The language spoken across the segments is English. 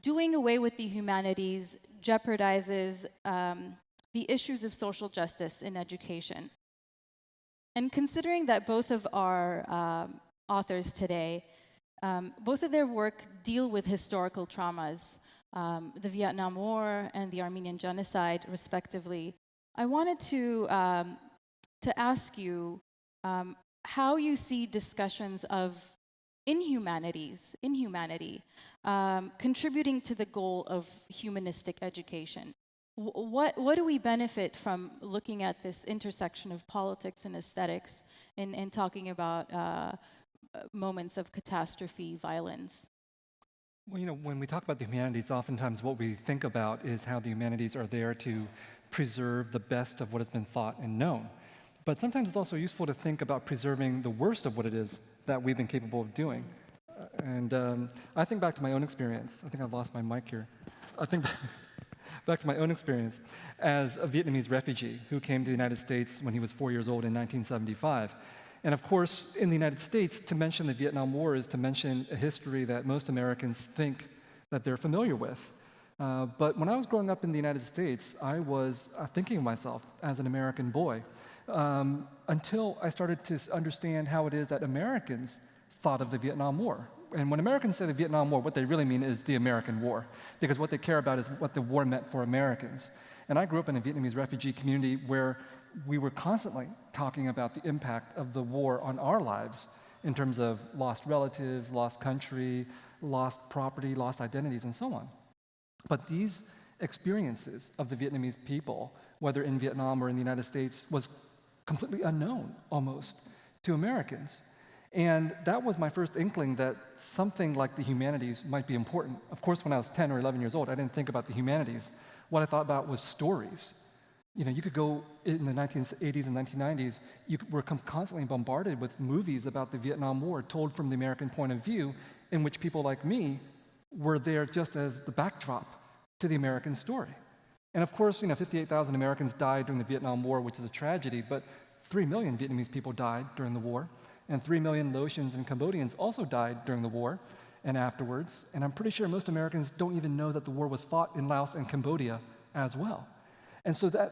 doing away with the humanities jeopardizes the issues of social justice in education. And considering that both of our authors today, both of their work deal with historical traumas, the Vietnam War and the Armenian Genocide, respectively, I wanted to ask you how you see discussions of inhumanity, contributing to the goal of humanistic education. What do we benefit from looking at this intersection of politics and aesthetics in talking about moments of catastrophe, violence? Well, when we talk about the humanities, oftentimes what we think about is how the humanities are there to preserve the best of what has been thought and known. But sometimes it's also useful to think about preserving the worst of what it is that we've been capable of doing. I think back to my own experience. I think I've lost my mic here. I think back to my own experience as a Vietnamese refugee who came to the United States when he was 4 years old in 1975. And of course, in the United States, to mention the Vietnam War is to mention a history that most Americans think that they're familiar with. But when I was growing up in the United States, I was thinking of myself as an American boy until I started to understand how it is that Americans thought of the Vietnam War. And when Americans say the Vietnam War, what they really mean is the American War, because what they care about is what the war meant for Americans. And I grew up in a Vietnamese refugee community where we were constantly talking about the impact of the war on our lives in terms of lost relatives, lost country, lost property, lost identities, and so on. But these experiences of the Vietnamese people, whether in Vietnam or in the United States, was completely unknown, almost, to Americans. And that was my first inkling that something like the humanities might be important. Of course, when I was 10 or 11 years old, I didn't think about the humanities. What I thought about was stories. You could go in the 1980s and 1990s, you were constantly bombarded with movies about the Vietnam War told from the American point of view, in which people like me were there just as the backdrop to the American story. And of course, 58,000 Americans died during the Vietnam War, which is a tragedy, but 3 million Vietnamese people died during the war, and 3 million Laotians and Cambodians also died during the war and afterwards. And I'm pretty sure most Americans don't even know that the war was fought in Laos and Cambodia as well. And so that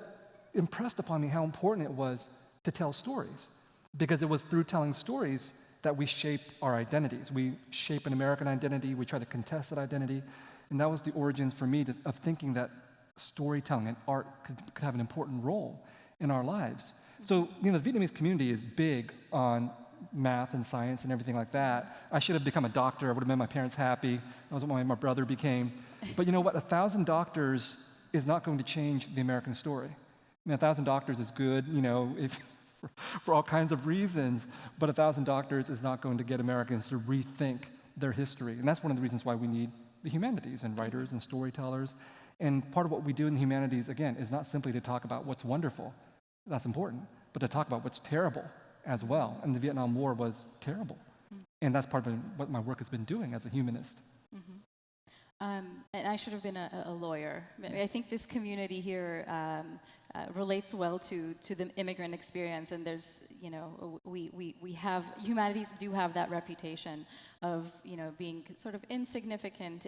impressed upon me how important it was to tell stories, because it was through telling stories that we shape our identities. We shape an American identity, we try to contest that identity, and that was the origins for me of thinking that storytelling and art could have an important role in our lives. So, the Vietnamese community is big on math and science and everything like that. I should have become a doctor. I would have made my parents happy. That was what my brother became. But you know what? 1,000 doctors is not going to change the American story. 1,000 doctors is good, for all kinds of reasons, but 1,000 doctors is not going to get Americans to rethink their history. And that's one of the reasons why we need the humanities and writers and storytellers. And part of what we do in the humanities, again, is not simply to talk about what's wonderful. That's important, but to talk about what's terrible as well. And the Vietnam War was terrible. And that's part of what my work has been doing as a humanist. Mm-hmm. And I should have been a lawyer. I think this community here relates well to the immigrant experience, and there's, we have, humanities do have that reputation of, being sort of insignificant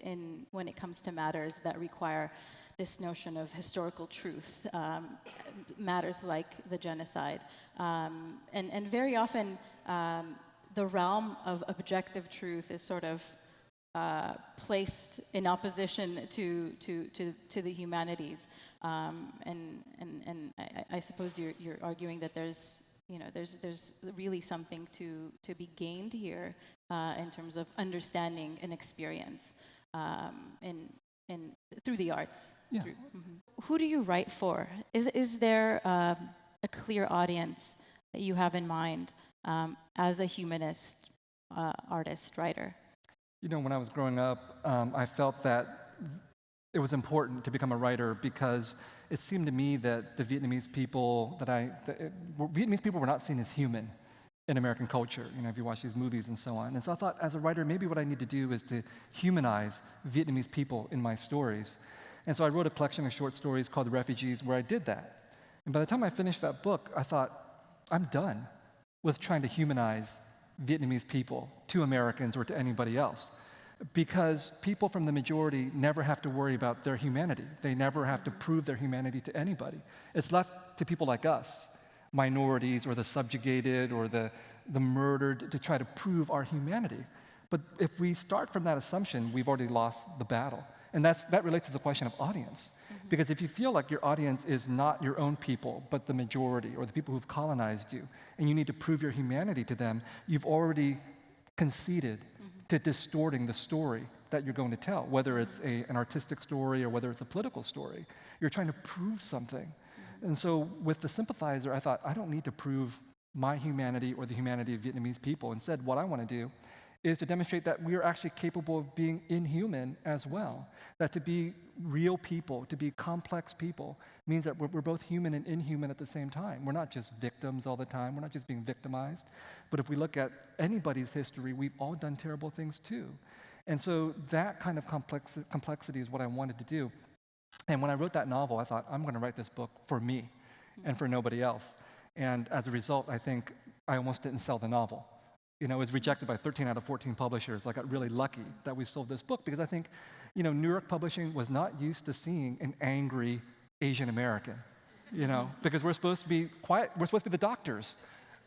when it comes to matters that require this notion of historical truth, matters like the genocide. And very often, the realm of objective truth is sort of placed in opposition to the humanities, and I suppose you're arguing that there's really something to be gained here in terms of understanding an experience, and through the arts. Yeah. Who do you write for? Is there a clear audience that you have in mind as a humanist, artist, writer? When I was growing up, I felt that it was important to become a writer because it seemed to me that the Vietnamese people Vietnamese people were not seen as human in American culture, if you watch these movies and so on. And so I thought, as a writer, maybe what I need to do is to humanize Vietnamese people in my stories. And so I wrote a collection of short stories called The Refugees, where I did that. And by the time I finished that book, I thought, I'm done with trying to humanize Vietnamese people to Americans or to anybody else. because people from the majority never have to worry about their humanity. They never have to prove their humanity to anybody. It's left to people like us, minorities or the subjugated or the murdered, to try to prove our humanity. But if we start from that assumption, we've already lost the battle. And that relates to the question of audience. Because if you feel like your audience is not your own people, but the majority or the people who've colonized you, and you need to prove your humanity to them, you've already conceded to distorting the story that you're going to tell, whether it's an artistic story or whether it's a political story. You're trying to prove something. And so with the sympathizer, I thought, I don't need to prove my humanity or the humanity of Vietnamese people. Instead, what I want to do is to demonstrate that we are actually capable of being inhuman as well. That to be real people, to be complex people, means that we're both human and inhuman at the same time. We're not just victims all the time. We're not just being victimized. But if we look at anybody's history, we've all done terrible things too. And so that kind of complexity is what I wanted to do. And when I wrote that novel, I thought, I'm going to write this book for me and for nobody else. And as a result, I think I almost didn't sell the novel. You know, it was rejected by 13 out of 14 publishers. I got really lucky that we sold this book because I think, you know, New York Publishing was not used to seeing an angry Asian American, you know, because we're supposed to be quiet, we're supposed to be the doctors,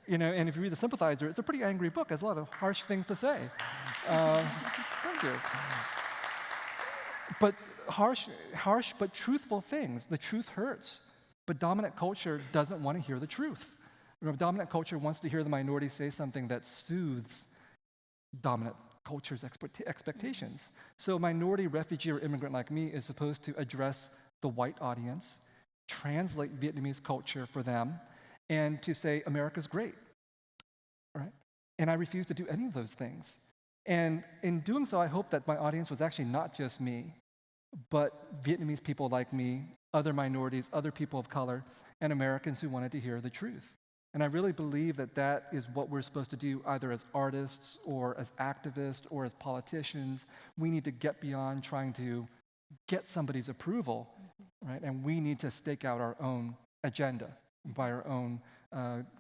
you know, and if you read The Sympathizer, it's a pretty angry book. It has a lot of harsh things to say. Thank you. But harsh but truthful things. The truth hurts, but dominant culture doesn't want to hear the truth. Dominant culture wants to hear the minority say something that soothes dominant culture's expectations. So a minority, refugee, or immigrant like me is supposed to address the white audience, translate Vietnamese culture for them, and to say, America's great, right? And I refuse to do any of those things. And in doing so, I hope that my audience was actually not just me, but Vietnamese people like me, other minorities, other people of color, and Americans who wanted to hear the truth. And I really believe that that is what we're supposed to do, either as artists or as activists or as politicians. We need to get beyond trying to get somebody's approval, right? And we need to stake out our own agenda by our own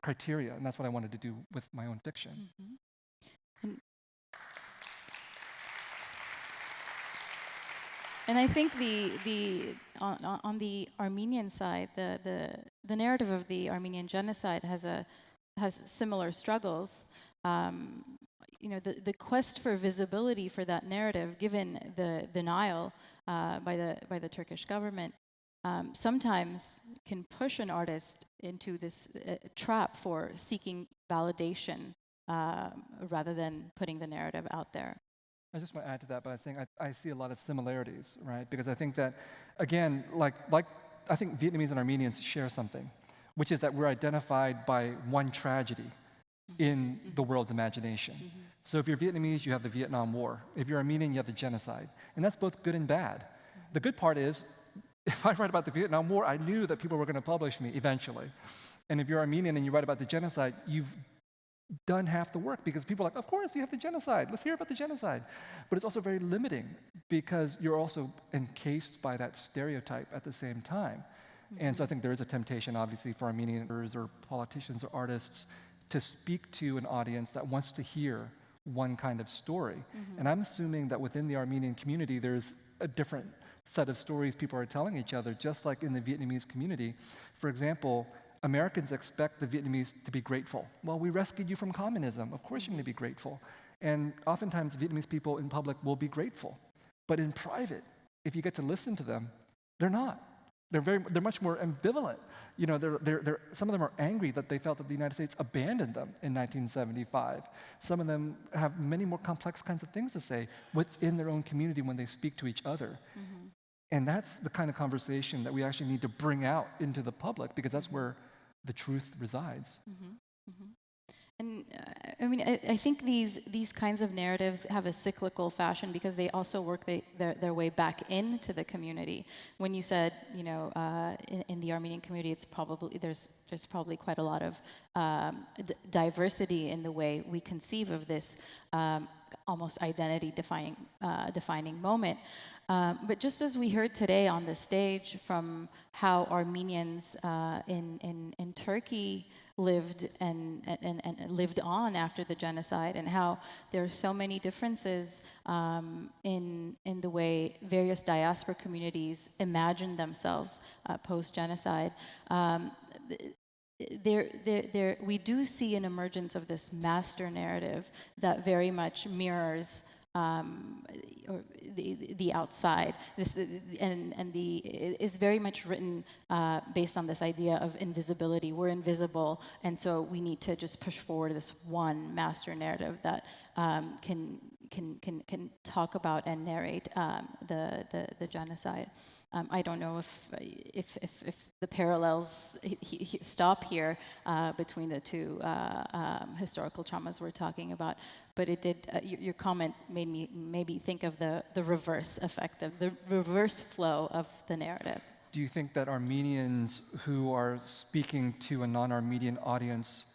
criteria. And that's what I wanted to do with my own fiction. And I think on the Armenian side, the narrative of the Armenian Genocide has similar struggles. You know, the quest for visibility for that narrative, given the denial by the Turkish government, sometimes can push an artist into this trap for seeking validation rather than putting the narrative out there. I just want to add to that by saying I see a lot of similarities, right? Because I think that, again, like I think Vietnamese and Armenians share something, which is that we're identified by one tragedy in the world's imagination. So if you're Vietnamese, you have the Vietnam War. If you're Armenian, you have the genocide. And that's both good and bad. The good part is, if I write about the Vietnam War, I knew that people were going to publish me eventually. And if you're Armenian and you write about the genocide, you've done half the work, because people are like, of course, you have the genocide. Let's hear about the genocide. But it's also very limiting because you're also encased by that stereotype at the same time. And so I think there is a temptation, obviously, for Armenians or politicians or artists to speak to an audience that wants to hear one kind of story. And I'm assuming that within the Armenian community, there's a different set of stories people are telling each other, just like in the Vietnamese community. For example, Americans expect the Vietnamese to be grateful. Well, we rescued you from communism. Of course you're going to be grateful. And oftentimes Vietnamese people in public will be grateful. But in private, if you get to listen to them, they're not. They're much more ambivalent. You know, some of them are angry that they felt that the United States abandoned them in 1975. Some of them have many more complex kinds of things to say within their own community when they speak to each other. And that's the kind of conversation that we actually need to bring out into the public, because that's where the truth resides. And I mean, I think these kinds of narratives have a cyclical fashion because they also work their way back into the community. When you said, you know, in the Armenian community, it's probably there's probably quite a lot of diversity in the way we conceive of this almost identity defining moment. But just as we heard today on the stage from how Armenians in Turkey lived and lived on after the genocide, and how there are so many differences in the way various diaspora communities imagine themselves post-genocide. We do see an emergence of this master narrative that very much mirrors or the outside. This is very much written based on this idea of invisibility. We're invisible, and so we need to just push forward this one master narrative that can talk about and narrate the genocide. I don't know if the parallels stop here between the two historical traumas we're talking about, but it did. Your comment made me think of the reverse effect of the reverse flow of the narrative. Do you think that Armenians who are speaking to a non-Armenian audience